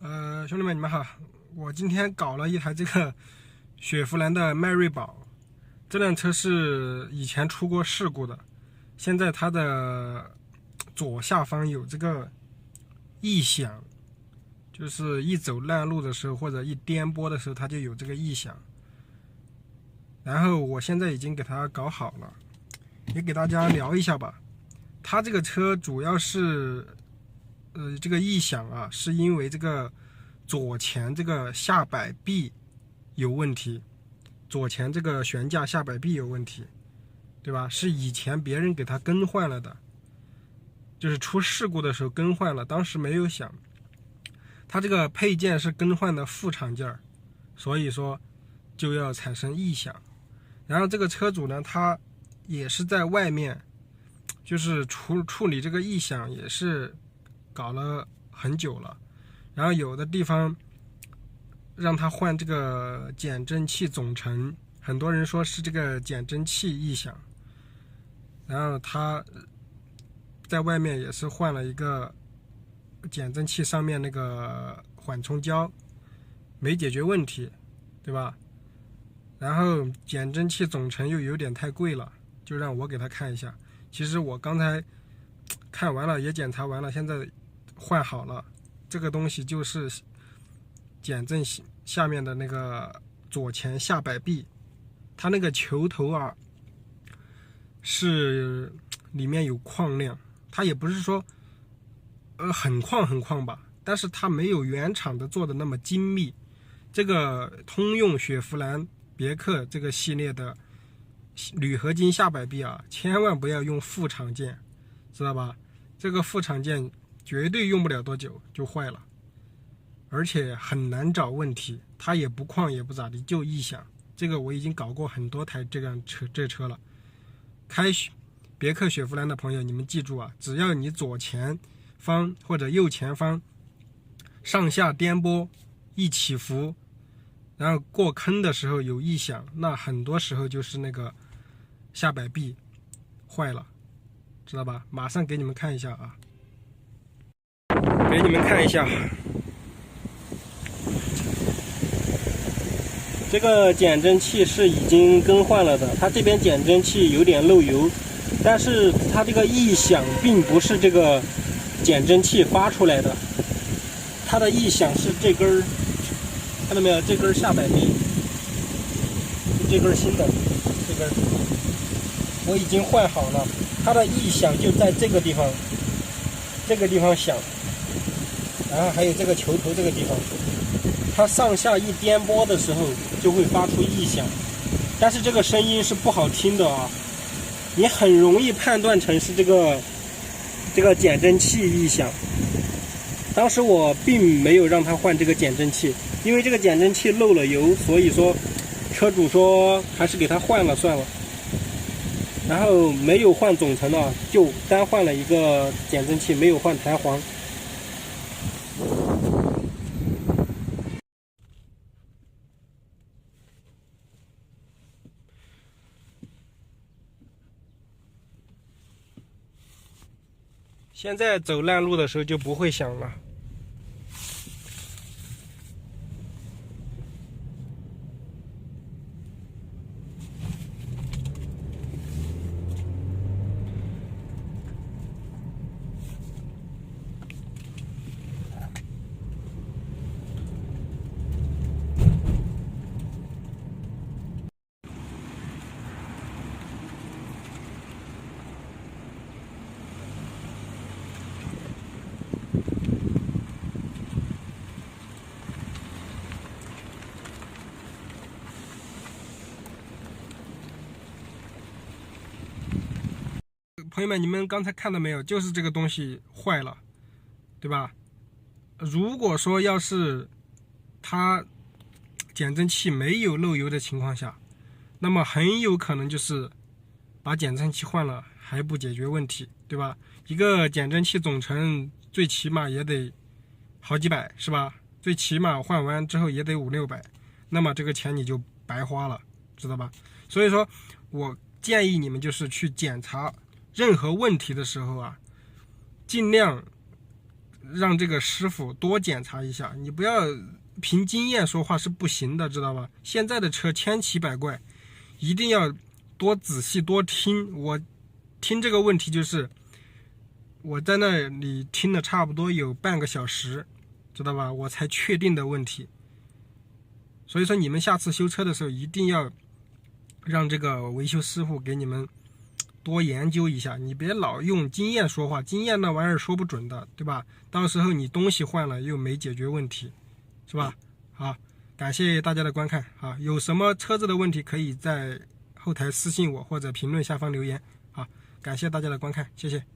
兄弟们，你们好！我今天搞了一台这个雪佛兰的迈锐宝，这辆车是以前出过事故的，现在它的左下方有这个异响，就是一走烂路的时候或者一颠簸的时候，它就有这个异响。然后我现在已经给它搞好了，也给大家聊一下吧。它这个车主要是这个异响啊，是因为这个左前这个下摆臂有问题，左前这个悬架下摆臂有问题，对吧？是以前别人给它更换了的，就是出事故的时候更换了，当时没有响。它这个配件是更换的副厂件，所以说就要产生异响。然后这个车主呢，他也是在外面，就是处理这个异响也是搞了很久了。然后有的地方让他换这个减震器总成，很多人说是这个减震器异响。然后他在外面也是换了一个减震器上面那个缓冲胶，没解决问题，对吧？然后减震器总成又有点太贵了，就让我给他看一下。其实我刚才看完了，也检查完了，现在换好了。这个东西就是减震下面的那个左前下摆臂，它那个球头啊是里面有矿量，它也不是说很矿吧，但是它没有原厂的做的那么精密。这个通用雪佛兰别克这个系列的铝合金下摆臂啊，千万不要用副厂件，知道吧？这个副厂件绝对用不了多久就坏了，而且很难找问题，它也不矿也不咋地，就异响。这个我已经搞过很多台这车了。开别克雪佛兰的朋友，你们记住啊，只要你左前方或者右前方上下颠簸一起伏，然后过坑的时候有异响，那很多时候就是那个下摆臂坏了，知道吧？马上给你们看一下啊，给你们看一下，这个减震器是已经更换了的，它这边减震器有点漏油，但是它这个异响并不是这个减震器发出来的，它的异响是这根儿，看到没有？这根下摆臂，这根新的，这根我已经换好了，它的异响就在这个地方，这个地方响，然后还有这个球头这个地方，它上下一颠簸的时候就会发出异响，但是这个声音是不好听的啊，你很容易判断成是这个减震器异响。当时我并没有让他换这个减震器，因为这个减震器漏了油，所以说车主说还是给他换了算了。然后没有换总成的，就单换了一个减震器，没有换弹簧。现在走烂路的时候就不会响了。朋友们，你们刚才看到没有？就是这个东西坏了，对吧？如果说要是它减震器没有漏油的情况下，那么很有可能就是把减震器换了还不解决问题，对吧？一个减震器总成最起码也得好几百，是吧？最起码换完之后也得500-600，那么这个钱你就白花了，知道吧？所以说我建议你们就是去检查任何问题的时候啊，尽量让这个师傅多检查一下，你不要凭经验说话是不行的，知道吧？现在的车千奇百怪，一定要多仔细多听。我听这个问题就是我在那里听了差不多有半个小时，知道吧？我才确定的问题。所以说你们下次修车的时候一定要让这个维修师傅给你们多研究一下，你别老用经验说话，经验那玩意儿说不准的，对吧？到时候你东西换了又没解决问题，是吧？好，感谢大家的观看啊！有什么车子的问题可以在后台私信我或者评论下方留言啊！感谢大家的观看，谢谢。